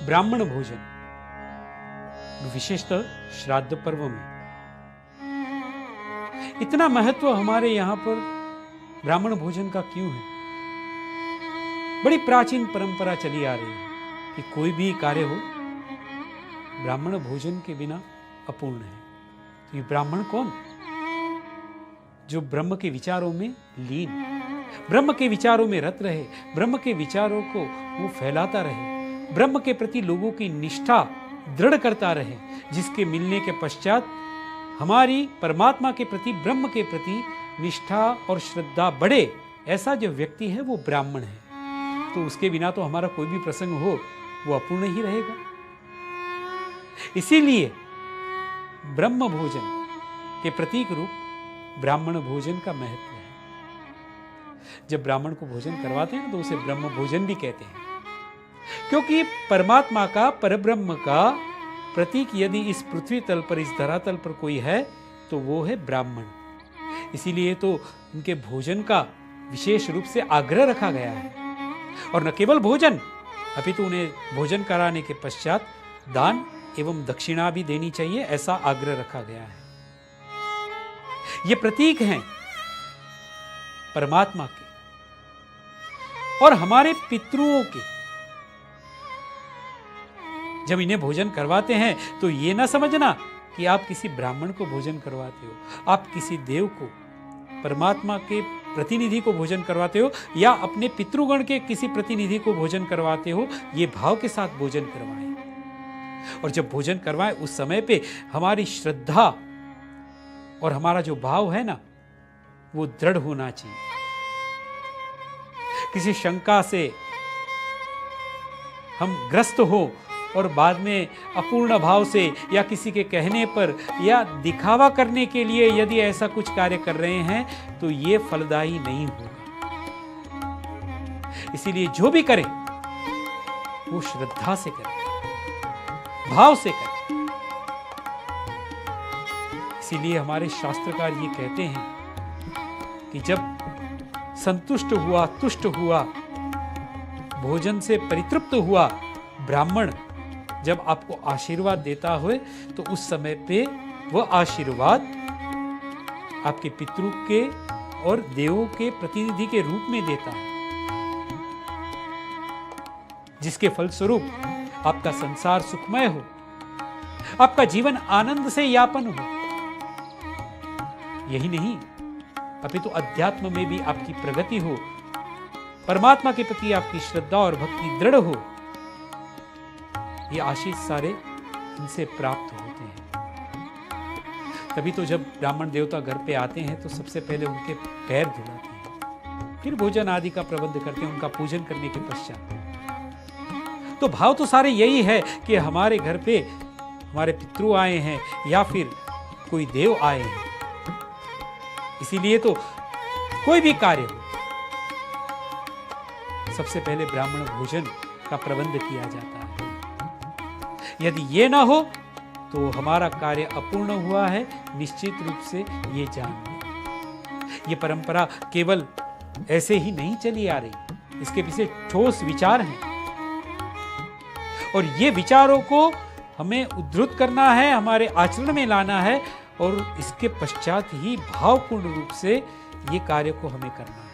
ब्राह्मण भोजन, विशेषतः श्राद्ध पर्व में इतना महत्व हमारे यहां पर ब्राह्मण भोजन का क्यों है? बड़ी प्राचीन परंपरा चली आ रही है कि कोई भी कार्य हो ब्राह्मण भोजन के बिना अपूर्ण है। तो ये ब्राह्मण कौन? जो ब्रह्म के विचारों में लीन, ब्रह्म के विचारों में रत रहे, ब्रह्म के विचारों को वो फैलाता रहे, ब्रह्म के प्रति लोगों की निष्ठा दृढ़ करता रहे, जिसके मिलने के पश्चात हमारी परमात्मा के प्रति, ब्रह्म के प्रति निष्ठा और श्रद्धा बढ़े, ऐसा जो व्यक्ति है वो ब्राह्मण है। तो उसके बिना तो हमारा कोई भी प्रसंग हो वो अपूर्ण ही रहेगा। इसीलिए ब्रह्म भोजन के प्रतीक रूप ब्राह्मण भोजन का महत्व है। जब ब्राह्मण को भोजन करवाते हैं तो उसे ब्रह्म भोजन भी कहते हैं, क्योंकि परमात्मा का, परब्रह्म का प्रतीक यदि इस पृथ्वी तल पर, इस धरातल पर कोई है तो वो है ब्राह्मण। इसीलिए तो उनके भोजन का विशेष रूप से आग्रह रखा गया है। और न केवल भोजन, अपितु उन्हें भोजन कराने के पश्चात दान एवं दक्षिणा भी देनी चाहिए, ऐसा आग्रह रखा गया है। ये प्रतीक हैं परमात्मा के और हमारे पितरों के। जब इन्हें भोजन करवाते हैं तो ये ना समझना कि आप किसी ब्राह्मण को भोजन करवाते हो, आप किसी देव को, परमात्मा के प्रतिनिधि को भोजन करवाते हो, या अपने पितृगण के किसी प्रतिनिधि को भोजन करवाते हो। ये भाव के साथ भोजन करवाएं। और जब भोजन करवाएं उस समय पे हमारी श्रद्धा और हमारा जो भाव है ना, वो दृढ़ होना चाहिए। किसी शंका से हम ग्रस्त हो और बाद में अपूर्ण भाव से या किसी के कहने पर या दिखावा करने के लिए यदि ऐसा कुछ कार्य कर रहे हैं तो ये फलदायी नहीं होगा। इसीलिए जो भी करें वो श्रद्धा से करें, भाव से करें। इसीलिए हमारे शास्त्रकार ये कहते हैं कि जब संतुष्ट हुआ, तुष्ट हुआ, भोजन से परितृप्त हुआ ब्राह्मण जब आपको आशीर्वाद देता हो तो उस समय पे वह आशीर्वाद आपके पितृ के और देवों के प्रतिनिधि के रूप में देता है, जिसके फलस्वरूप आपका संसार सुखमय हो, आपका जीवन आनंद से यापन हो। यही नहीं, अपितु अध्यात्म में भी आपकी प्रगति हो, परमात्मा के प्रति आपकी श्रद्धा और भक्ति दृढ़ हो। ये आशीष सारे इनसे प्राप्त होते हैं। तभी तो जब ब्राह्मण देवता घर पे आते हैं तो सबसे पहले उनके पैर धुलाते हैं, फिर भोजन आदि का प्रबंध करते हैं उनका पूजन करने के पश्चात। तो भाव तो सारे यही है कि hमारे घर पे हमारे पितृ आए हैं या फिर कोई देव आए हैं। इसीलिए तो कोई भी कार्य हो सबसे पहले ब्राह्मण भोजन का प्रबंध किया जाता है। यदि ये ना हो तो हमारा कार्य अपूर्ण हुआ है, निश्चित रूप से ये जान लें। ये परंपरा केवल ऐसे ही नहीं चली आ रही, इसके पीछे ठोस विचार हैं और ये विचारों को हमें उद्धृत करना है, हमारे आचरण में लाना है और इसके पश्चात ही भावपूर्ण रूप से ये कार्य को हमें करना है।